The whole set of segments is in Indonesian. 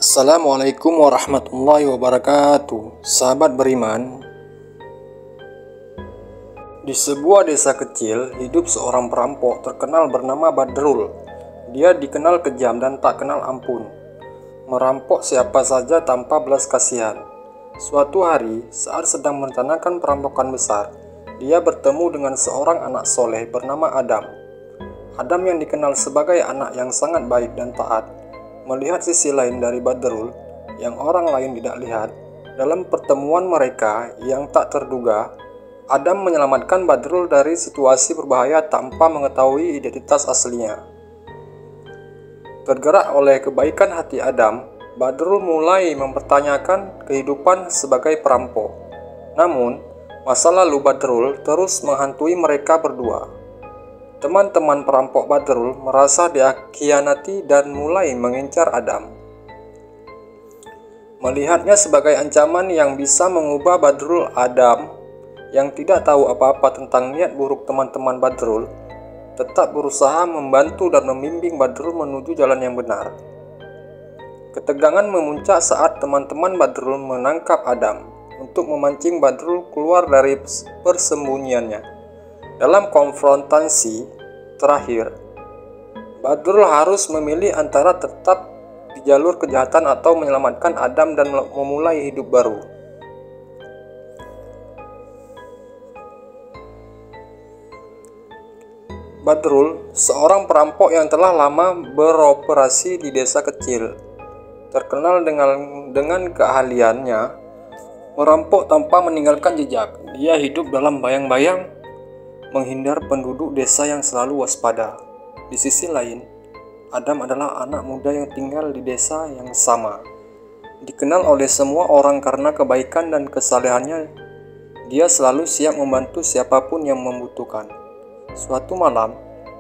Assalamualaikum warahmatullahi wabarakatuh. Sahabat beriman, di sebuah desa kecil hidup seorang perampok terkenal bernama Badrul. Dia dikenal kejam dan tak kenal ampun, merampok siapa saja tanpa belas kasihan. Suatu hari, saat sedang merencanakan perampokan besar, dia bertemu dengan seorang anak soleh bernama Adam. Adam yang dikenal sebagai anak yang sangat baik dan taat, melihat sisi lain dari Badrul yang orang lain tidak lihat. Dalam pertemuan mereka yang tak terduga, Adam menyelamatkan Badrul dari situasi berbahaya tanpa mengetahui identitas aslinya. Tergerak oleh kebaikan hati Adam, Badrul mulai mempertanyakan kehidupan sebagai perampok. Namun, masa lalu Badrul terus menghantui mereka berdua. Teman-teman perampok Badrul merasa dikhianati dan mulai mengincar Adam. Melihatnya sebagai ancaman yang bisa mengubah Badrul, Adam yang tidak tahu apa-apa tentang niat buruk teman-teman Badrul tetap berusaha membantu dan membimbing Badrul menuju jalan yang benar. Ketegangan memuncak saat teman-teman Badrul menangkap Adam untuk memancing Badrul keluar dari persembunyiannya. Dalam konfrontasi terakhir, Badrul harus memilih antara tetap di jalur kejahatan atau menyelamatkan Adam dan memulai hidup baru. Badrul, seorang perampok yang telah lama beroperasi di desa kecil, terkenal dengan keahliannya merampok tanpa meninggalkan jejak. Dia hidup dalam bayang-bayang, menghindar penduduk desa yang selalu waspada. Di sisi lain, Adam adalah anak muda yang tinggal di desa yang sama. Dikenal oleh semua orang karena kebaikan dan kesalehannya. Dia selalu siap membantu siapapun yang membutuhkan. Suatu malam,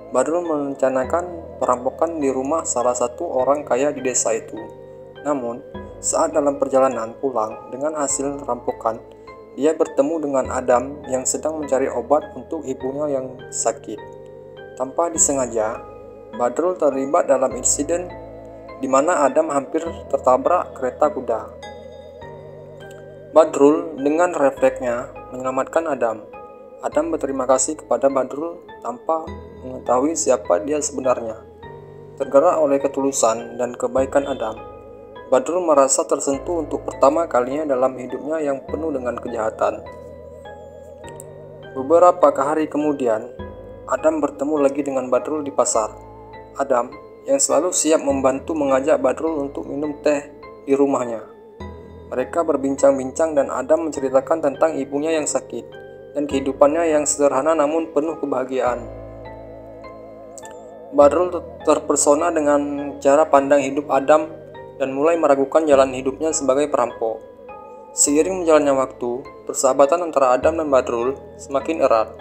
Badrul merencanakan perampokan di rumah salah satu orang kaya di desa itu. Namun, saat dalam perjalanan pulang dengan hasil rampokan, dia bertemu dengan Adam yang sedang mencari obat untuk ibunya yang sakit. Tanpa disengaja, Badrul terlibat dalam insiden di mana Adam hampir tertabrak kereta kuda. Badrul dengan refleksnya menyelamatkan Adam. Adam berterima kasih kepada Badrul tanpa mengetahui siapa dia sebenarnya. Tergerak oleh ketulusan dan kebaikan Adam, Badrul merasa tersentuh untuk pertama kalinya dalam hidupnya yang penuh dengan kejahatan. Beberapa hari kemudian, Adam bertemu lagi dengan Badrul di pasar. Adam, yang selalu siap membantu, mengajak Badrul untuk minum teh di rumahnya. Mereka berbincang-bincang dan Adam menceritakan tentang ibunya yang sakit dan kehidupannya yang sederhana namun penuh kebahagiaan. Badrul terpesona dengan cara pandang hidup Adam dan mulai meragukan jalan hidupnya sebagai perampok. Seiring menjalannya waktu, persahabatan antara Adam dan Badrul semakin erat.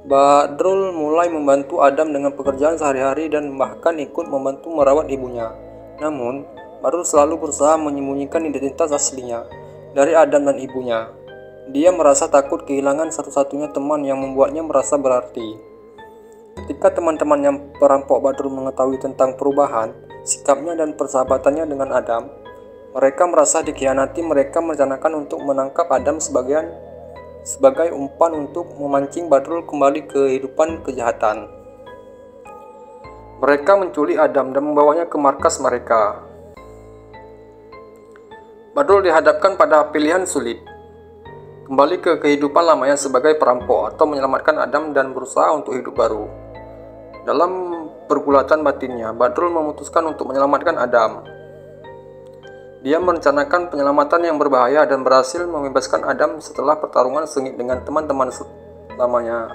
Badrul mulai membantu Adam dengan pekerjaan sehari-hari dan bahkan ikut membantu merawat ibunya. Namun, Badrul selalu berusaha menyembunyikan identitas aslinya dari Adam dan ibunya. Dia merasa takut kehilangan satu-satunya teman yang membuatnya merasa berarti. Ketika teman-teman perampok Badrul mengetahui tentang perubahan sikapnya dan persahabatannya dengan Adam, mereka merasa dikhianati. Mereka merencanakan untuk menangkap Adam sebagai umpan untuk memancing Badrul kembali ke kehidupan kejahatan. Mereka menculik Adam dan membawanya ke markas mereka. Badrul dihadapkan pada pilihan sulit: kembali ke kehidupan lamanya sebagai perampok atau menyelamatkan Adam dan berusaha untuk hidup baru. Dalam pergulatan batinnya, Badrul memutuskan untuk menyelamatkan Adam. Dia merencanakan penyelamatan yang berbahaya dan berhasil membebaskan Adam setelah pertarungan sengit dengan teman-teman lamanya.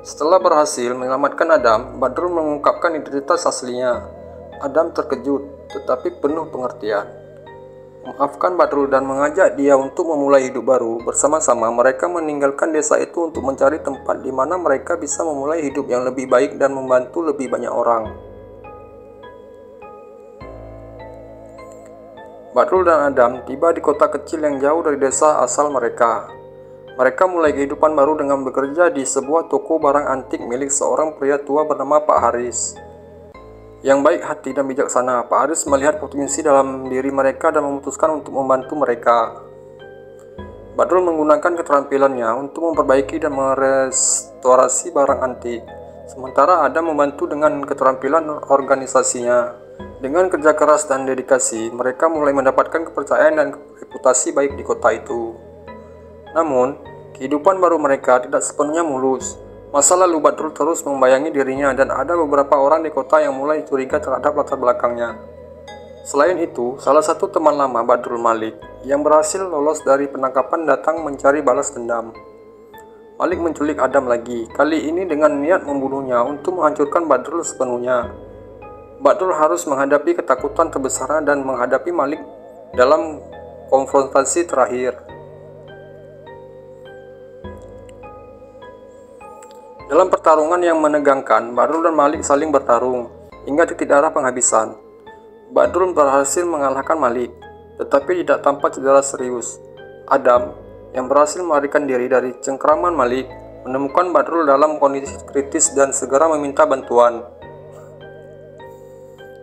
Setelah berhasil menyelamatkan Adam, Badrul mengungkapkan identitas aslinya. Adam terkejut tetapi penuh pengertian, memaafkan Badrul dan mengajak dia untuk memulai hidup baru. Bersama-sama mereka meninggalkan desa itu untuk mencari tempat di mana mereka bisa memulai hidup yang lebih baik dan membantu lebih banyak orang. Badrul dan Adam tiba di kota kecil yang jauh dari desa asal mereka. Mereka mulai kehidupan baru dengan bekerja di sebuah toko barang antik milik seorang pria tua bernama Pak Haris. yang baik hati dan bijaksana. Pak Haris melihat potensi dalam diri mereka dan memutuskan untuk membantu mereka. Badrul menggunakan keterampilannya untuk memperbaiki dan merestorasi barang antik, sementara Adam membantu dengan keterampilan organisasinya. Dengan kerja keras dan dedikasi, mereka mulai mendapatkan kepercayaan dan reputasi baik di kota itu. Namun, kehidupan baru mereka tidak sepenuhnya mulus. Masa lalu Badrul terus membayangi dirinya dan ada beberapa orang di kota yang mulai curiga terhadap latar belakangnya. Selain itu, salah satu teman lama Badrul, Malik, yang berhasil lolos dari penangkapan datang mencari balas dendam. Malik menculik Adam lagi, kali ini dengan niat membunuhnya untuk menghancurkan Badrul sepenuhnya. Badrul harus menghadapi ketakutan terbesarnya dan menghadapi Malik dalam konfrontasi terakhir. Dalam pertarungan yang menegangkan, Badrul dan Malik saling bertarung hingga titik darah penghabisan. Badrul berhasil mengalahkan Malik, tetapi tidak tanpa cedera serius. Adam, yang berhasil melarikan diri dari cengkraman Malik, menemukan Badrul dalam kondisi kritis dan segera meminta bantuan.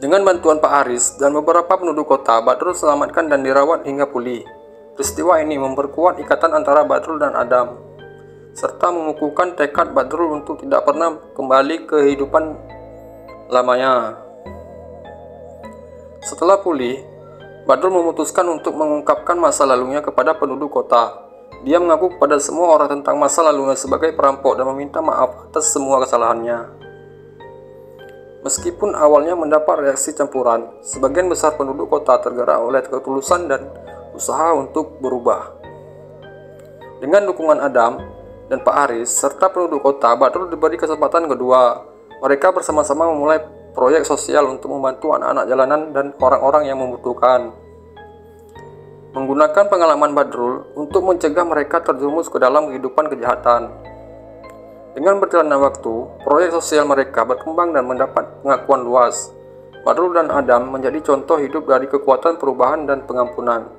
Dengan bantuan Pak Haris dan beberapa penduduk kota, Badrul selamatkan dan dirawat hingga pulih. Peristiwa ini memperkuat ikatan antara Badrul dan Adam, serta mengukuhkan tekad Badrul untuk tidak pernah kembali ke kehidupan lamanya. Setelah pulih, Badrul memutuskan untuk mengungkapkan masa lalunya kepada penduduk kota. Dia mengaku kepada semua orang tentang masa lalunya sebagai perampok dan meminta maaf atas semua kesalahannya. Meskipun awalnya mendapat reaksi campuran, sebagian besar penduduk kota tergerak oleh ketulusan dan usaha untuk berubah. Dengan dukungan Adam dan Pak Haris serta penduduk kota, Badrul diberi kesempatan kedua. Mereka bersama-sama memulai proyek sosial untuk membantu anak-anak jalanan dan orang-orang yang membutuhkan. Menggunakan pengalaman Badrul untuk mencegah mereka terjerumus ke dalam kehidupan kejahatan. Dengan berjalannya waktu, proyek sosial mereka berkembang dan mendapat pengakuan luas. Badrul dan Adam menjadi contoh hidup dari kekuatan perubahan dan pengampunan.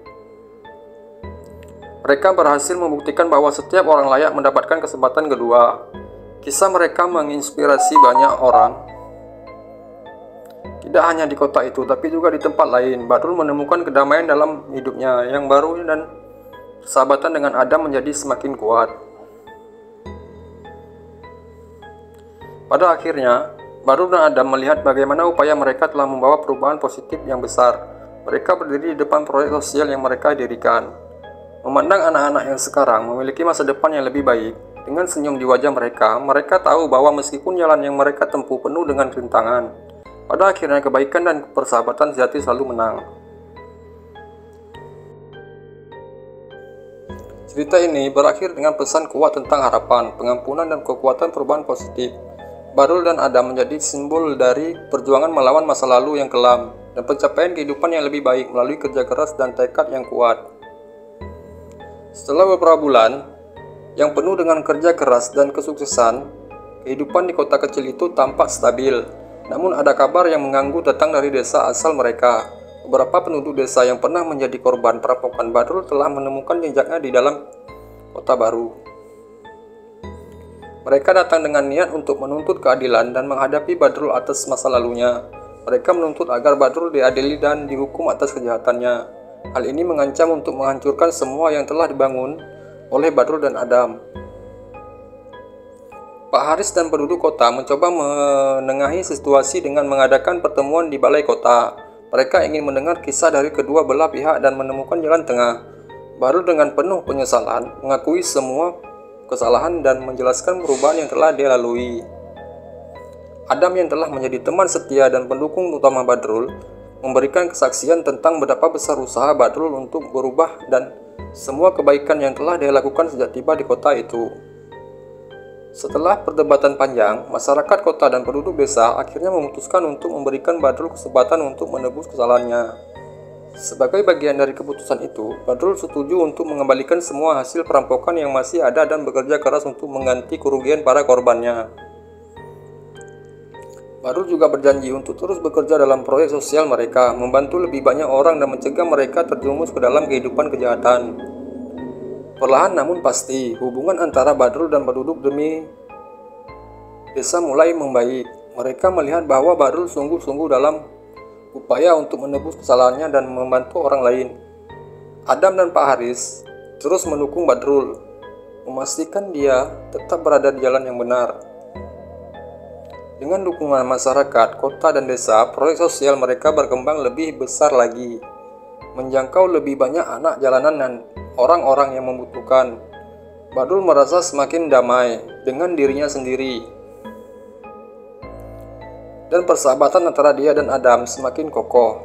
Mereka berhasil membuktikan bahwa setiap orang layak mendapatkan kesempatan kedua. Kisah mereka menginspirasi banyak orang. Tidak hanya di kota itu, tapi juga di tempat lain. Badrul menemukan kedamaian dalam hidupnya yang baru dan persahabatan dengan Adam menjadi semakin kuat. Pada akhirnya, Badrul dan Adam melihat bagaimana upaya mereka telah membawa perubahan positif yang besar. Mereka berdiri di depan proyek sosial yang mereka dirikan. Memandang anak-anak yang sekarang memiliki masa depan yang lebih baik, dengan senyum di wajah mereka, mereka tahu bahwa meskipun jalan yang mereka tempuh penuh dengan rintangan, pada akhirnya kebaikan dan persahabatan sejati selalu menang. Cerita ini berakhir dengan pesan kuat tentang harapan, pengampunan, dan kekuatan perubahan positif. Badrul dan Adam menjadi simbol dari perjuangan melawan masa lalu yang kelam dan pencapaian kehidupan yang lebih baik melalui kerja keras dan tekad yang kuat. Setelah beberapa bulan yang penuh dengan kerja keras dan kesuksesan, kehidupan di kota kecil itu tampak stabil. Namun ada kabar yang mengganggu datang dari desa asal mereka. Beberapa penduduk desa yang pernah menjadi korban perampokan Badrul telah menemukan jejaknya di dalam kota baru. Mereka datang dengan niat untuk menuntut keadilan dan menghadapi Badrul atas masa lalunya. Mereka menuntut agar Badrul diadili dan dihukum atas kejahatannya. Hal ini mengancam untuk menghancurkan semua yang telah dibangun oleh Badrul dan Adam. Pak Haris dan penduduk kota mencoba menengahi situasi dengan mengadakan pertemuan di balai kota. Mereka ingin mendengar kisah dari kedua belah pihak dan menemukan jalan tengah. Badrul dengan penuh penyesalan mengakui semua kesalahan dan menjelaskan perubahan yang telah dia lalui. Adam yang telah menjadi teman setia dan pendukung utama Badrul memberikan kesaksian tentang betapa besar usaha Badrul untuk berubah dan semua kebaikan yang telah dia lakukan sejak tiba di kota itu. Setelah perdebatan panjang, masyarakat kota dan penduduk desa akhirnya memutuskan untuk memberikan Badrul kesempatan untuk menebus kesalahannya. Sebagai bagian dari keputusan itu, Badrul setuju untuk mengembalikan semua hasil perampokan yang masih ada dan bekerja keras untuk mengganti kerugian para korbannya. Badrul juga berjanji untuk terus bekerja dalam proyek sosial mereka, membantu lebih banyak orang dan mencegah mereka terjerumus ke dalam kehidupan kejahatan. Perlahan namun pasti, hubungan antara Badrul dan penduduk demi desa mulai membaik. Mereka melihat bahwa Badrul sungguh-sungguh dalam upaya untuk menebus kesalahannya dan membantu orang lain. Adam dan Pak Haris terus mendukung Badrul, memastikan dia tetap berada di jalan yang benar. Dengan dukungan masyarakat, kota dan desa, proyek sosial mereka berkembang lebih besar lagi, menjangkau lebih banyak anak jalanan dan orang-orang yang membutuhkan. Badrul merasa semakin damai dengan dirinya sendiri, dan persahabatan antara dia dan Adam semakin kokoh.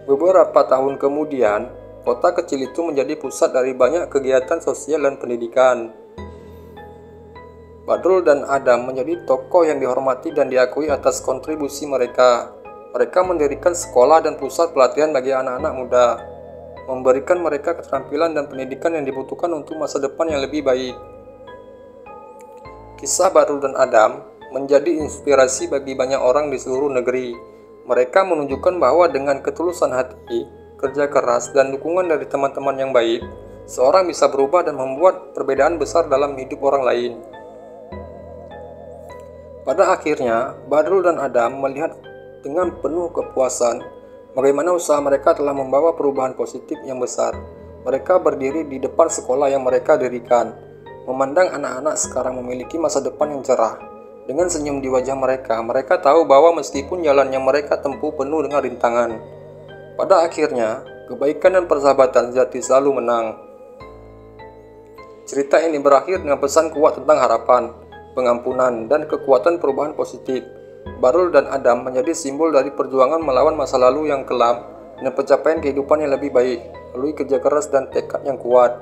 Beberapa tahun kemudian, kota kecil itu menjadi pusat dari banyak kegiatan sosial dan pendidikan. Badrul dan Adam menjadi tokoh yang dihormati dan diakui atas kontribusi mereka. Mereka mendirikan sekolah dan pusat pelatihan bagi anak-anak muda, memberikan mereka keterampilan dan pendidikan yang dibutuhkan untuk masa depan yang lebih baik. Kisah Badrul dan Adam menjadi inspirasi bagi banyak orang di seluruh negeri. Mereka menunjukkan bahwa dengan ketulusan hati, kerja keras, dan dukungan dari teman-teman yang baik, seorang bisa berubah dan membuat perbedaan besar dalam hidup orang lain. Pada akhirnya, Badrul dan Adam melihat dengan penuh kepuasan bagaimana usaha mereka telah membawa perubahan positif yang besar. Mereka berdiri di depan sekolah yang mereka dirikan, memandang anak-anak sekarang memiliki masa depan yang cerah. Dengan senyum di wajah mereka, mereka tahu bahwa meskipun jalan yang mereka tempuh penuh dengan rintangan, pada akhirnya kebaikan dan persahabatan sejati selalu menang. Cerita ini berakhir dengan pesan kuat tentang harapan, pengampunan, dan kekuatan perubahan positif. Badrul dan Adam menjadi simbol dari perjuangan melawan masa lalu yang kelam dan pencapaian kehidupan yang lebih baik melalui kerja keras dan tekad yang kuat.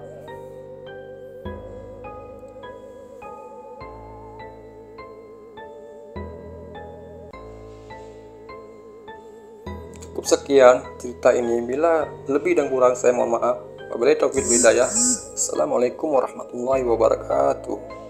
Cukup sekian cerita ini. Bila lebih dan kurang saya mohon maaf. Wabillahi taufiq wal hidayah. Assalamualaikum warahmatullahi wabarakatuh.